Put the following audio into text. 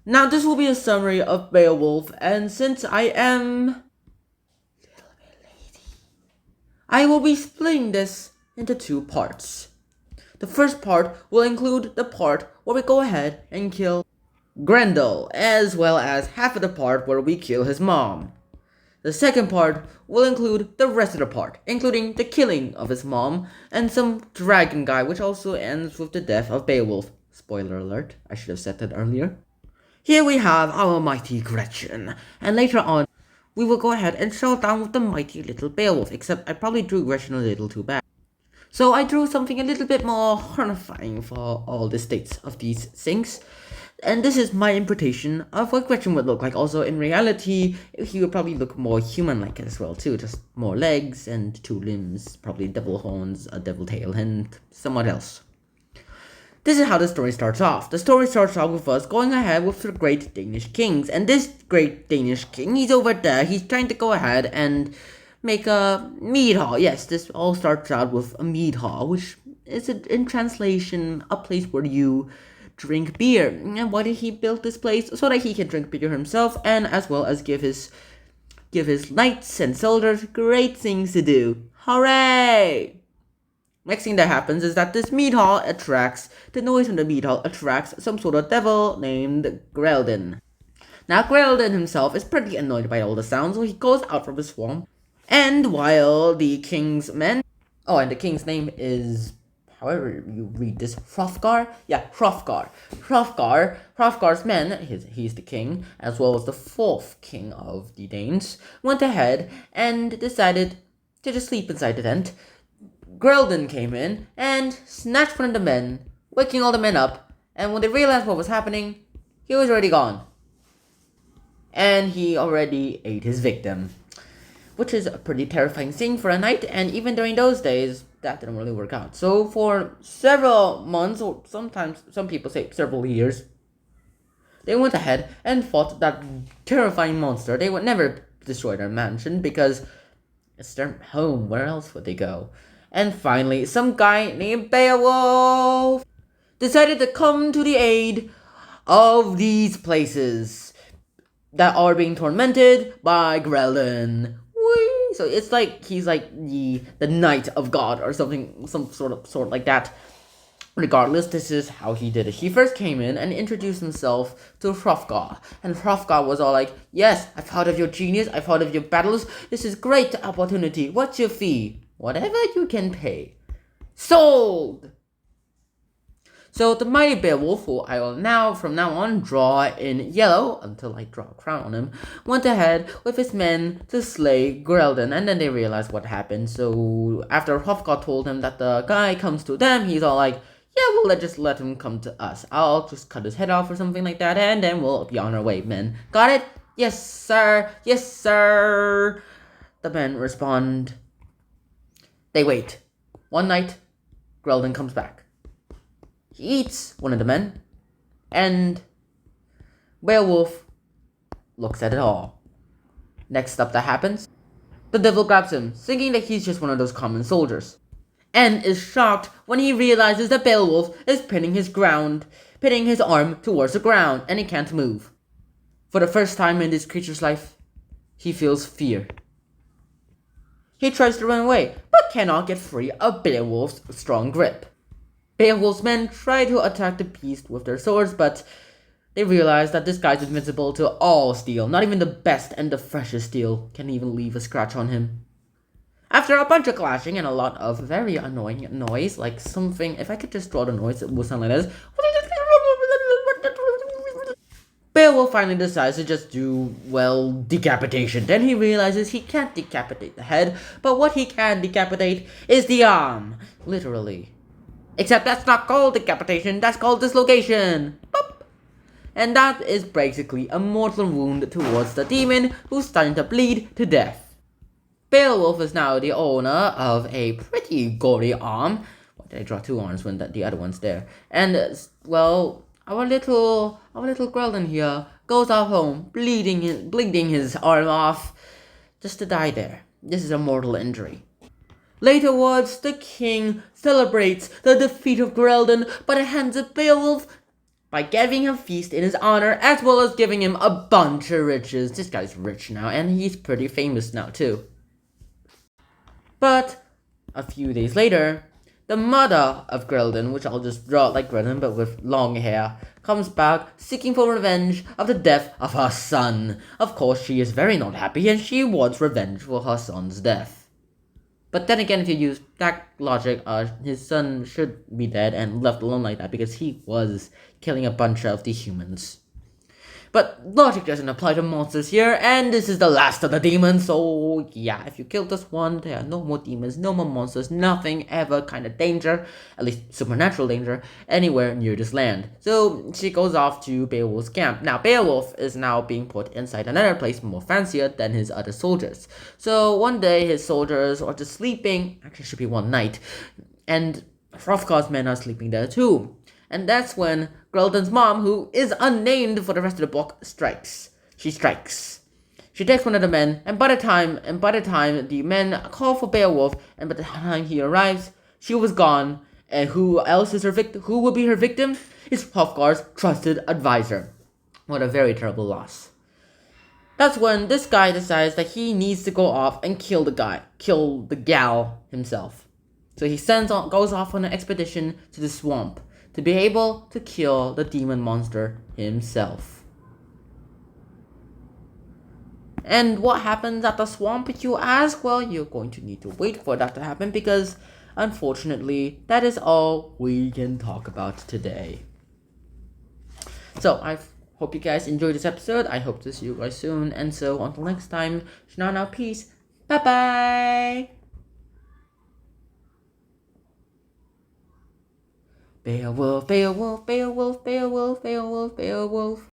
Now this will be a summary of Beowulf, and since I am I will be splitting this into two parts. The first part will include the part where we go ahead and kill Grendel, as well as half of the part where we kill his mom. The second part will include the rest of the part, including the killing of his mom and some dragon guy, which also ends with the death of Beowulf. Spoiler alert, I should have said that earlier. Here we have our mighty Gretchen, and later on, we will go ahead and show down with the mighty little Beowulf, except I probably drew Gretchen a little too bad. So I drew something a little bit more horrifying for all the states of these things. And this is my interpretation of what Gretchen would look like. Also, in reality, he would probably look more human-like as well, too. Just more legs and two limbs, probably devil horns, a devil tail, and somewhat else. This is how the story starts off. The story starts off with us going ahead with the great Danish kings. And this great Danish king, he's over there. He's trying to go ahead and make a mead hall. Yes, this all starts out with a mead hall, which is, in translation, a place where you drink beer. And why did he build this place? So that he can drink beer himself, and as well as give his knights and soldiers great things to do. Hooray! Next thing that happens is that this mead hall attracts, the noise from the mead hall attracts some sort of devil named Grelden. Now Grelden himself is pretty annoyed by all the sounds, so he goes out from his swamp. And while the king's men, oh, and the king's name is, however you read this, Hrothgar? Yeah, Hrothgar. Hrothgar's men, he's the king, as well as the fourth king of the Danes, went ahead and decided to just sleep inside the tent. Grelden came in and snatched one of the men, waking all the men up, and when they realized what was happening, he was already gone. And he already ate his victim, which is a pretty terrifying thing for a knight, and even during those days, that didn't really work out. So for several months, or sometimes some people say several years, they went ahead and fought that terrifying monster. They would never destroy their mansion because it's their home. Where else would they go? And finally, some guy named Beowulf decided to come to the aid of these places that are being tormented by Grelden. Whee! So it's like he's like the knight of God or something, some sort like that. Regardless, this is how he did it. He first came in and introduced himself to Hrothgar, and Hrothgar was all like, "Yes, I've heard of your genius, I've heard of your battles. This is great opportunity. What's your fee? Whatever you can pay." Sold! So the mighty Beowulf, who I will from now on draw in yellow until I draw a crown on him, went ahead with his men to slay Grelden, and then they realized what happened. So after Hrothgar told him that the guy comes to them, he's all like, "Yeah, well, let's just let him come to us. I'll just cut his head off or something like that, and then we'll be on our way, men. Got it? Yes, sir. Yes, sir." The men respond. They wait. One night, Grelden comes back. He eats one of the men, and Beowulf looks at it all. Next up that happens, the devil grabs him, thinking that he's just one of those common soldiers, and is shocked when he realizes that Beowulf is pinning his arm towards the ground, and he can't move. For the first time in this creature's life, he feels fear. He tries to run away, but cannot get free of Beowulf's strong grip. Beowulf's men try to attack the beast with their swords, but they realize that this guy's invincible to all steel. Not even the best and the freshest steel can even leave a scratch on him. After a bunch of clashing and a lot of very annoying noise, like something, if I could just draw the noise, it would sound like this. Beowulf finally decides to just do, well, decapitation. Then he realizes he can't decapitate the head, but what he can decapitate is the arm. Literally. Except that's not called decapitation, that's called dislocation. Boop. And that is basically a mortal wound towards the demon who's starting to bleed to death. Beowulf is now the owner of a pretty gory arm. Why did I draw two arms when the other one's there? And, well, our little Grelden here goes off home, bleeding his arm off, just to die there. This is a mortal injury. Laterwards, the king celebrates the defeat of Grelden by the hands of Beowulf by giving him a feast in his honor, as well as giving him a bunch of riches. This guy's rich now, and he's pretty famous now too. But a few days later, the mother of Grelden, which I'll just draw like Grelden but with long hair, comes back seeking for revenge of the death of her son. Of course, she is very not happy and she wants revenge for her son's death. But then again, if you use that logic, his son should be dead and left alone like that because he was killing a bunch of the humans. But logic doesn't apply to monsters here, and this is the last of the demons, so yeah, if you kill this one, there are no more demons, no more monsters, nothing ever kind of danger, at least supernatural danger, anywhere near this land. So she goes off to Beowulf's camp. Now, Beowulf is now being put inside another place more fancier than his other soldiers. So one day, his soldiers are just sleeping, actually it should be one night, and Hrothgar's men are sleeping there too. And that's when Grelden's mom, who is unnamed for the rest of the book, strikes. She strikes. She takes one of the men, and by the time the men call for Beowulf, and by the time he arrives, she was gone. And who else is her victim? Who will be her victim? Is Hrothgar's trusted advisor. What a very terrible loss. That's when this guy decides that he needs to go off and kill the gal himself. So he goes off on an expedition to the swamp to be able to kill the demon monster himself. And what happens at the swamp, if you ask? Well, you're going to need to wait for that to happen because, unfortunately, that is all we can talk about today. So, I hope you guys enjoyed this episode. I hope to see you guys soon. And so, until next time, Shanana, peace. Bye-bye. Beowulf, Beowulf, Beowulf, Beowulf, Beowulf, Beowulf.